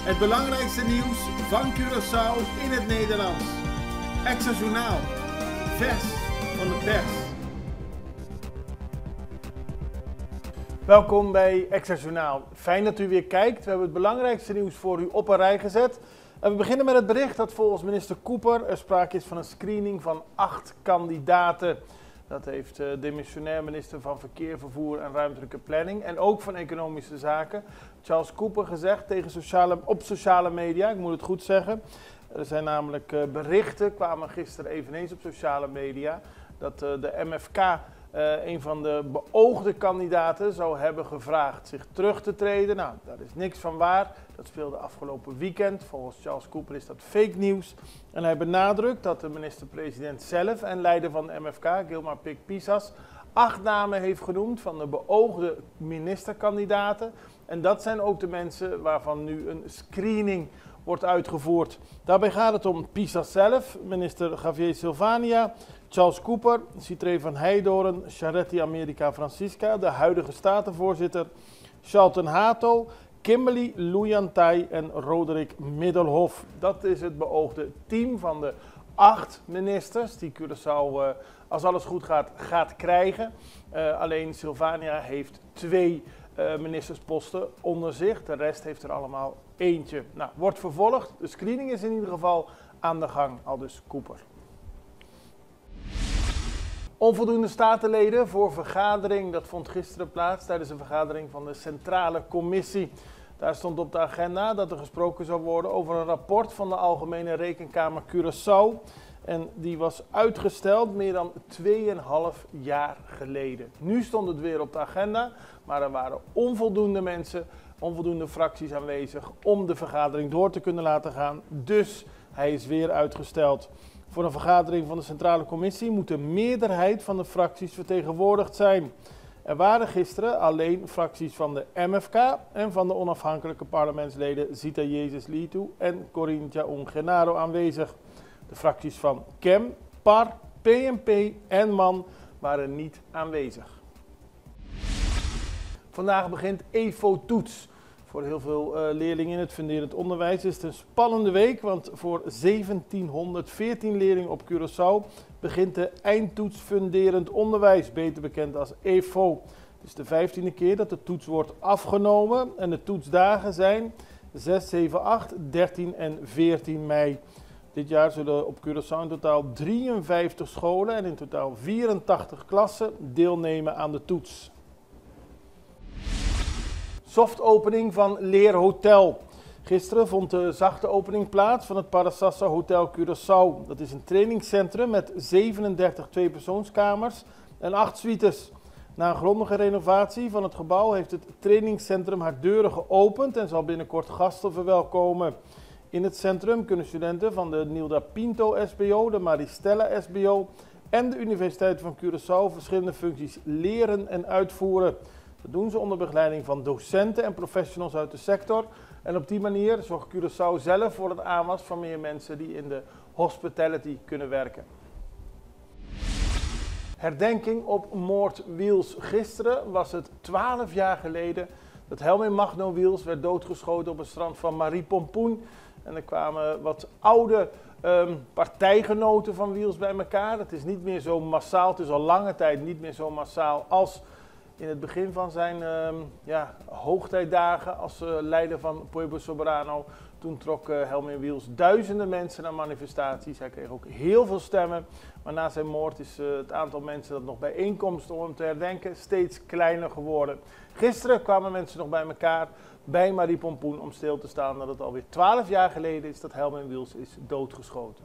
Het belangrijkste nieuws van Curaçao in het Nederlands. Extra Journaal. Vers van de pers. Welkom bij Extra Journaal. Fijn dat u weer kijkt. We hebben het belangrijkste nieuws voor u op een rij gezet. En we beginnen met het bericht dat volgens minister Cooper er sprake is van een screening van 8 kandidaten. Dat heeft demissionair minister van Verkeer, Vervoer en Ruimtelijke Planning en ook van Economische Zaken, Charles Cooper, gezegd op sociale media. Ik moet het goed zeggen. Er zijn namelijk berichten, kwamen gisteren eveneens op sociale media, dat de MFK een van de beoogde kandidaten zou hebben gevraagd zich terug te treden. Nou, daar is niks van waar. Dat speelde afgelopen weekend. Volgens Charles Cooper is dat fake nieuws. En hij benadrukt dat de minister-president zelf en leider van de MFK, Gilmar Pik-Pisas, 8 namen heeft genoemd van de beoogde ministerkandidaten. En dat zijn ook de mensen waarvan nu een screening wordt uitgevoerd. Daarbij gaat het om Pisas zelf, minister Javier Silvania, Charles Cooper, Citré van Heijdorn, Charity America Francisca, de huidige statenvoorzitter, Charlton Hato, Kimberly Louyantai en Roderick Middelhoff. Dat is het beoogde team van de 8 ministers die Curaçao, als alles goed gaat krijgen. Alleen Silvania heeft 2 ministersposten onder zich. De rest heeft er allemaal eentje. Nou, wordt vervolgd. De screening is in ieder geval aan de gang, aldus Cooper. Onvoldoende statenleden voor vergadering. Dat vond gisteren plaats tijdens een vergadering van de Centrale Commissie. Daar stond op de agenda dat er gesproken zou worden over een rapport van de Algemene Rekenkamer Curaçao. En die was uitgesteld meer dan 2,5 jaar geleden. Nu stond het weer op de agenda, maar er waren onvoldoende mensen, onvoldoende fracties aanwezig om de vergadering door te kunnen laten gaan. Dus hij is weer uitgesteld. Voor een vergadering van de Centrale Commissie moet de meerderheid van de fracties vertegenwoordigd zijn. Er waren gisteren alleen fracties van de MFK en van de onafhankelijke parlementsleden Zita Jezus Litu en Corinne Jaung Genaro aanwezig. De fracties van KEM, PAR, PNP en MAN waren niet aanwezig. Vandaag begint EVO-toets. Voor heel veel leerlingen in het funderend onderwijs is het een spannende week, want voor 1714 leerlingen op Curaçao begint de eindtoets funderend onderwijs, beter bekend als EVO. Het is de 15e keer dat de toets wordt afgenomen en de toetsdagen zijn 6, 7, 8, 13 en 14 mei. Dit jaar zullen op Curaçao in totaal 53 scholen en in totaal 84 klassen deelnemen aan de toets. Softopening van Leerhotel. Gisteren vond de zachte opening plaats van het Parasassa Hotel Curaçao. Dat is een trainingscentrum met 37 tweepersoonskamers en 8 suites. Na een grondige renovatie van het gebouw heeft het trainingscentrum haar deuren geopend en zal binnenkort gasten verwelkomen. In het centrum kunnen studenten van de Nilda Pinto SBO, de Maristella SBO en de Universiteit van Curaçao verschillende functies leren en uitvoeren. Dat doen ze onder begeleiding van docenten en professionals uit de sector. En op die manier zorgt Curaçao zelf voor het aanwas van meer mensen die in de hospitality kunnen werken. Herdenking op moord Wiels. Gisteren was het 12 jaar geleden dat Helmin Magno Wiels werd doodgeschoten op het strand van Mariepompoen. En er kwamen wat oude partijgenoten van Wiels bij elkaar. Het is niet meer zo massaal, het is al lange tijd niet meer zo massaal als in het begin van zijn hoogtijdagen als leider van Pueblo Soberano. Toen trok Helmin Wiels duizenden mensen naar manifestaties. Hij kreeg ook heel veel stemmen. Maar na zijn moord is het aantal mensen dat nog bijeenkomst om hem te herdenken steeds kleiner geworden. Gisteren kwamen mensen nog bij elkaar bij Mariepompoen om stil te staan dat het alweer 12 jaar geleden is dat Helmin Wiels is doodgeschoten.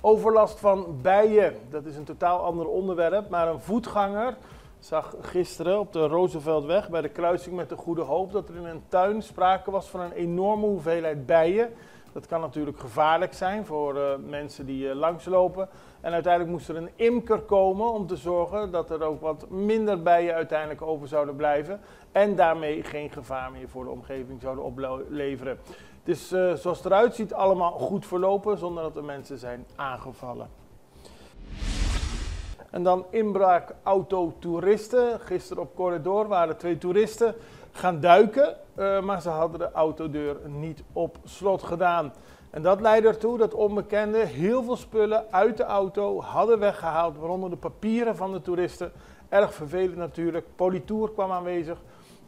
Overlast van bijen, dat is een totaal ander onderwerp, maar een voetganger zag gisteren op de Rooseveltweg bij de kruising met de Goede Hoop dat er in een tuin sprake was van een enorme hoeveelheid bijen. Dat kan natuurlijk gevaarlijk zijn voor mensen die langslopen. En uiteindelijk moest er een imker komen om te zorgen dat er ook wat minder bijen uiteindelijk over zouden blijven. En daarmee geen gevaar meer voor de omgeving zouden opleveren. Het is zoals het eruit ziet allemaal goed verlopen zonder dat er mensen zijn aangevallen. En dan inbraak autotoeristen. Gisteren op Corridor waren 2 toeristen gaan duiken, maar ze hadden de autodeur niet op slot gedaan. En dat leidde ertoe dat onbekenden heel veel spullen uit de auto hadden weggehaald, waaronder de papieren van de toeristen. Erg vervelend natuurlijk. Politour kwam aanwezig,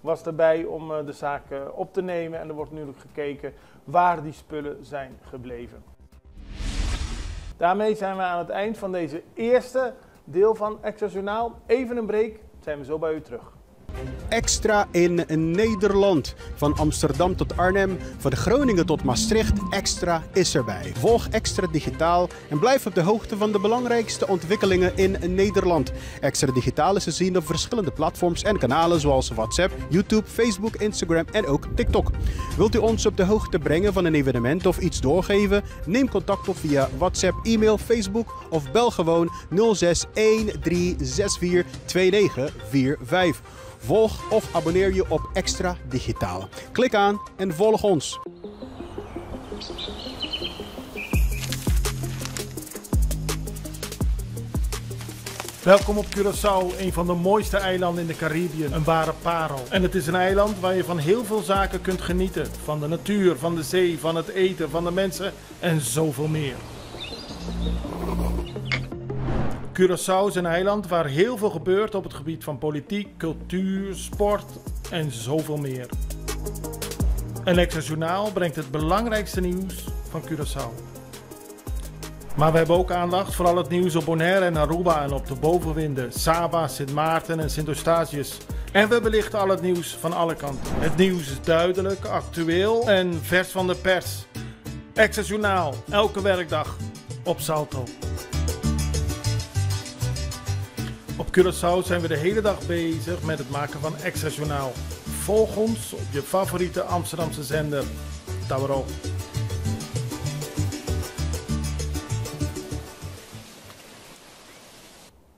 was erbij om de zaak op te nemen en er wordt nu gekeken waar die spullen zijn gebleven. Daarmee zijn we aan het eind van deze eerste deel van Extra Journaal. Even een break, zijn we zo bij u terug. Extra in Nederland. Van Amsterdam tot Arnhem, van Groningen tot Maastricht, Extra is erbij. Volg Extra Digitaal en blijf op de hoogte van de belangrijkste ontwikkelingen in Nederland. Extra Digitaal is te zien op verschillende platforms en kanalen zoals WhatsApp, YouTube, Facebook, Instagram en ook TikTok. Wilt u ons op de hoogte brengen van een evenement of iets doorgeven? Neem contact op via WhatsApp, e-mail, Facebook of bel gewoon 06 1364 2945. Volg of abonneer je op Extra Digitaal. Klik aan en volg ons. Welkom op Curaçao, een van de mooiste eilanden in de Caribië, een ware parel. En het is een eiland waar je van heel veel zaken kunt genieten. Van de natuur, van de zee, van het eten, van de mensen en zoveel meer. Curaçao is een eiland waar heel veel gebeurt op het gebied van politiek, cultuur, sport en zoveel meer. En Extra Journaal brengt het belangrijkste nieuws van Curaçao. Maar we hebben ook aandacht voor al het nieuws op Bonaire en Aruba en op de bovenwinden, Saba, Sint Maarten en Sint Eustatius. En we belichten al het nieuws van alle kanten. Het nieuws is duidelijk, actueel en vers van de pers. Extra Journaal, elke werkdag op Salto. Op Curaçao zijn we de hele dag bezig met het maken van Extra Journaal. Volg ons op je favoriete Amsterdamse zender, Tauro.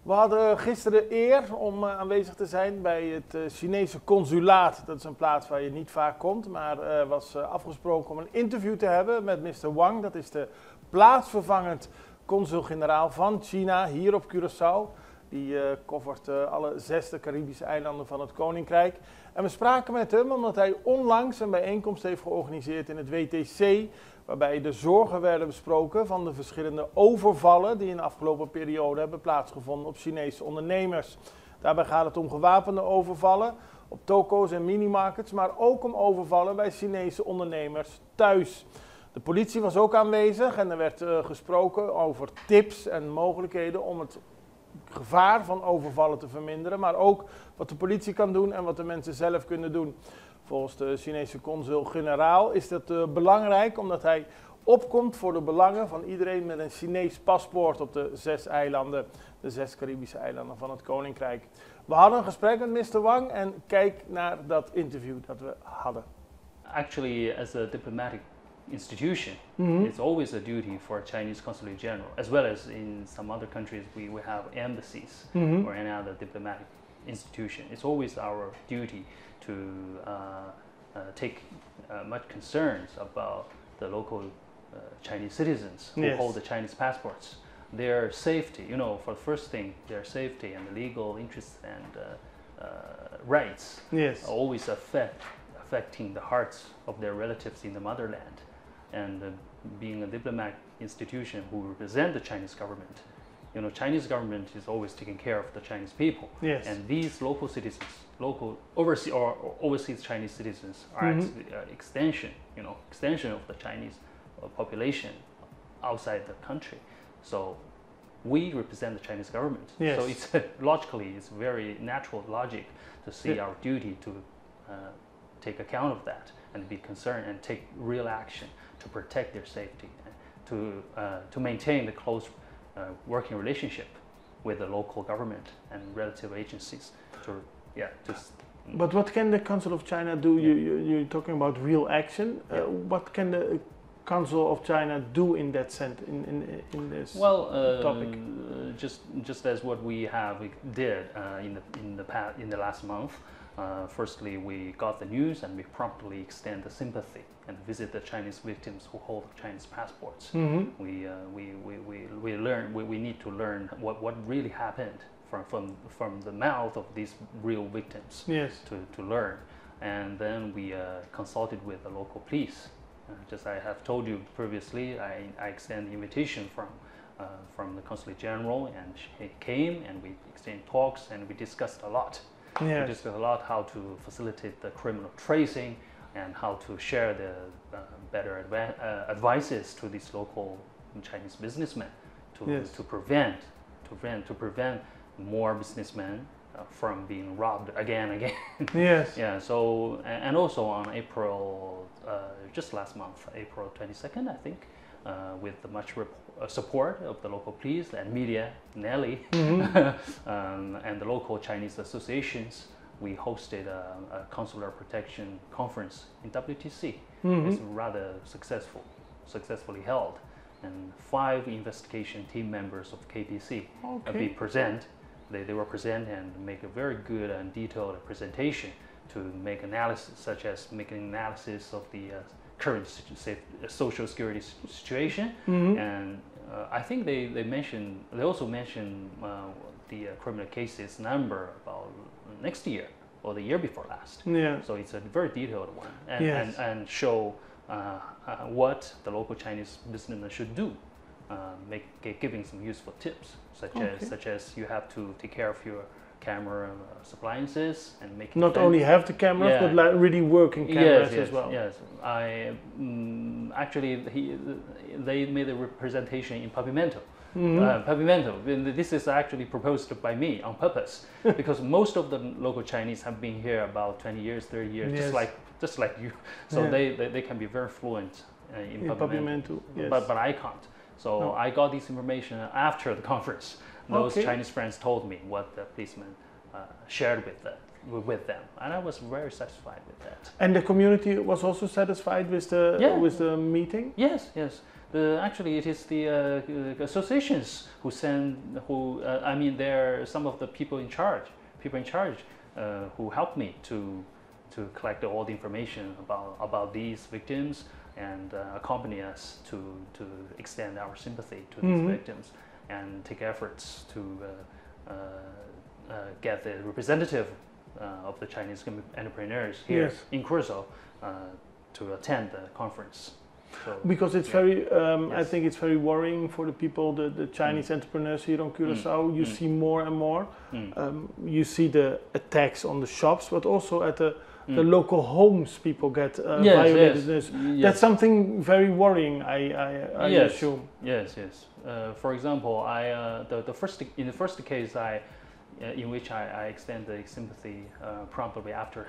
We hadden gisteren de eer om aanwezig te zijn bij het Chinese consulaat. Dat is een plaats waar je niet vaak komt, maar was afgesproken om een interview te hebben met Mr. Wang. Dat is de plaatsvervangend consul-generaal van China hier op Curaçao. Die covert alle 6 Caribische eilanden van het Koninkrijk. En we spraken met hem omdat hij onlangs een bijeenkomst heeft georganiseerd in het WTC, waarbij de zorgen werden besproken van de verschillende overvallen die in de afgelopen periode hebben plaatsgevonden op Chinese ondernemers. Daarbij gaat het om gewapende overvallen op toko's en minimarkets, maar ook om overvallen bij Chinese ondernemers thuis. De politie was ook aanwezig en er werd gesproken over tips en mogelijkheden om het gevaar van overvallen te verminderen, maar ook wat de politie kan doen en wat de mensen zelf kunnen doen. Volgens de Chinese consul-generaal is dat belangrijk omdat hij opkomt voor de belangen van iedereen met een Chinees paspoort op de 6 eilanden, de 6 Caribische eilanden van het Koninkrijk. We hadden een gesprek met Mr. Wang en kijk naar dat interview dat we hadden. Actually, as a diplomatic institution, it's always a duty for Chinese consulate general, as well as in some other countries we have embassies or any other diplomatic institution. It's always our duty to take much concerns about the local Chinese citizens who hold the Chinese passports. Their safety, you know, for the first thing, their safety and the legal interests and rights are always affecting the hearts of their relatives in the motherland. And being a diplomatic institution who represent the Chinese government, you know, Chinese government is always taking care of the Chinese people. And these local citizens, local overseas Chinese citizens are extension of the Chinese population outside the country. So we represent the Chinese government. So it's logically, it's very natural logic to see our duty to take account of that and be concerned and take real action to protect their safety, to maintain the close working relationship with the local government and relative agencies. But what can the Council of China do? You're talking about real action. What can the Council of China do in that sense, in this topic? Just as what we did in the last month. Firstly, we got the news and we promptly extend the sympathy and visit the Chinese victims who hold Chinese passports. We need to learn what really happened from the mouth of these real victims to learn. and then we consulted with the local police. Just I have told you previously, I extended the invitation from the Consulate General, and he came and we exchanged talks and we discussed a lot. Yes. We discussed a lot how to facilitate the criminal tracing and how to share the better advices to these local Chinese businessmen to prevent more businessmen from being robbed again and again. Yes. Yeah. So and also on April, just last month, April 22nd, I think, with the much support of the local police and media, Nelly, and the local Chinese associations, we hosted a consular protection conference in WTC. It's rather successfully held, and 5 investigation team members of KPC They were present and make a very good and detailed presentation to make analysis, such as making analysis of the current social security situation, and I think they also mentioned the criminal cases number about next year or the year before last. Yeah. So it's a very detailed one, and Yes. and show what the local Chinese businessmen should do, giving some useful tips, such as you have to take care of your camera appliances and make Not only have the cameras, but like really working cameras as well. Yes, actually they made a representation in Pavimento. Pavimento. This is actually proposed by me on purpose because most of the local Chinese have been here about 20 years, 30 years, just like you. So they can be very fluent in Pavimento. Yes. But I can't. So I got this information after the conference. Those Chinese friends told me what the policemen shared with them, and I was very satisfied with that. And the community was also satisfied with the meeting? Yes, yes. Actually, it is the associations there are some of the people in charge who helped me to collect all the information about these victims and accompany us to extend our sympathy to these victims and take efforts to get the representative of the Chinese entrepreneurs here in Curacao to attend the conference. So, because it's very, I think it's very worrying for the people, the Chinese entrepreneurs here on Curacao. You see more and more. You see the attacks on the shops, but also at the local homes people get violated. Yes. That's something very worrying, I assume. Yes, yes. For example, in the first case in which I extend the sympathy promptly after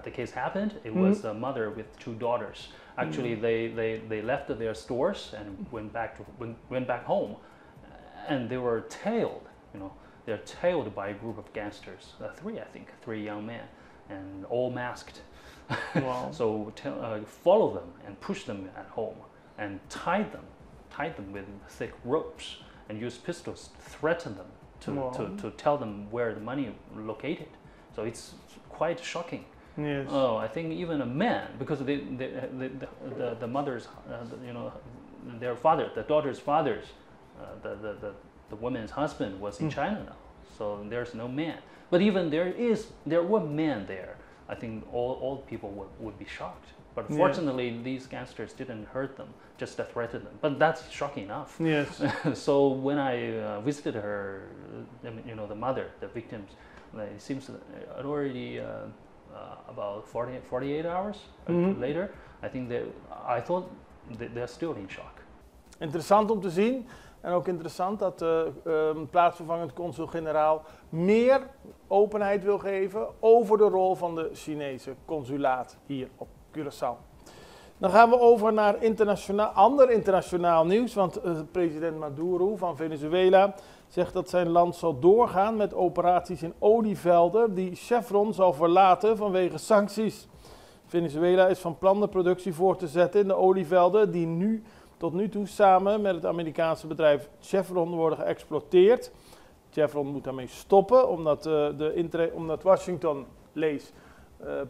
the case happened, it was a mother with 2 daughters. Actually, they left their stores and went back home, and they were tailed. They're tailed by a group of gangsters, 3 young men, and all masked. Wow. So follow them and push them at home and tied them with thick ropes and use pistols to threaten them to tell them where the money located. So it's quite shocking. Yes. Oh, I think even a man, because the mother's, their father, the daughter's father's, the woman's husband was in China now, so there's no man. But even there were men there. I think all people would be shocked. But fortunately, these gangsters didn't hurt them, just threatened them. But that's shocking enough. Yes. So when I visited her, the mother, the victims, it seems already about 48 hours later, I thought they're still in shock. Interessant om te zien. En ook interessant dat de plaatsvervangend consul-generaal meer openheid wil geven over de rol van de Chinese consulaat hier op Curaçao. Dan gaan we over naar ander internationaal nieuws, want president Maduro van Venezuela zegt dat zijn land zal doorgaan met operaties in olievelden die Chevron zal verlaten vanwege sancties. Venezuela is van plan de productie voor te zetten in de olievelden die tot nu toe samen met het Amerikaanse bedrijf Chevron worden geëxploiteerd. Chevron moet daarmee stoppen omdat Washington,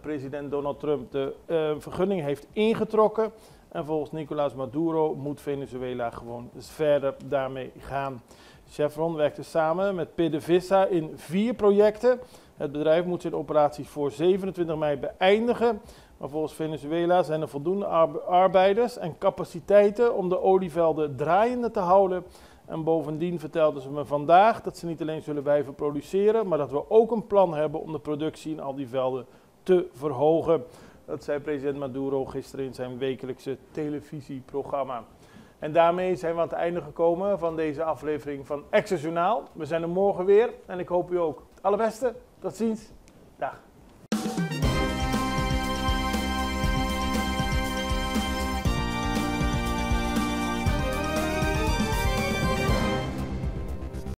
president Donald Trump, de vergunning heeft ingetrokken. En volgens Nicolás Maduro moet Venezuela gewoon verder daarmee gaan. Chevron werkte samen met PDVSA in 4 projecten. Het bedrijf moet zijn operaties voor 27 mei beëindigen. Maar volgens Venezuela zijn er voldoende arbeiders en capaciteiten om de olievelden draaiende te houden. En bovendien vertelden ze me vandaag dat ze niet alleen zullen blijven produceren, maar dat we ook een plan hebben om de productie in al die velden te verhogen. Dat zei president Maduro gisteren in zijn wekelijkse televisieprogramma. En daarmee zijn we aan het einde gekomen van deze aflevering van Extra Journaal. We zijn er morgen weer en ik hoop u ook. Het allerbeste. Tot ziens. Dag.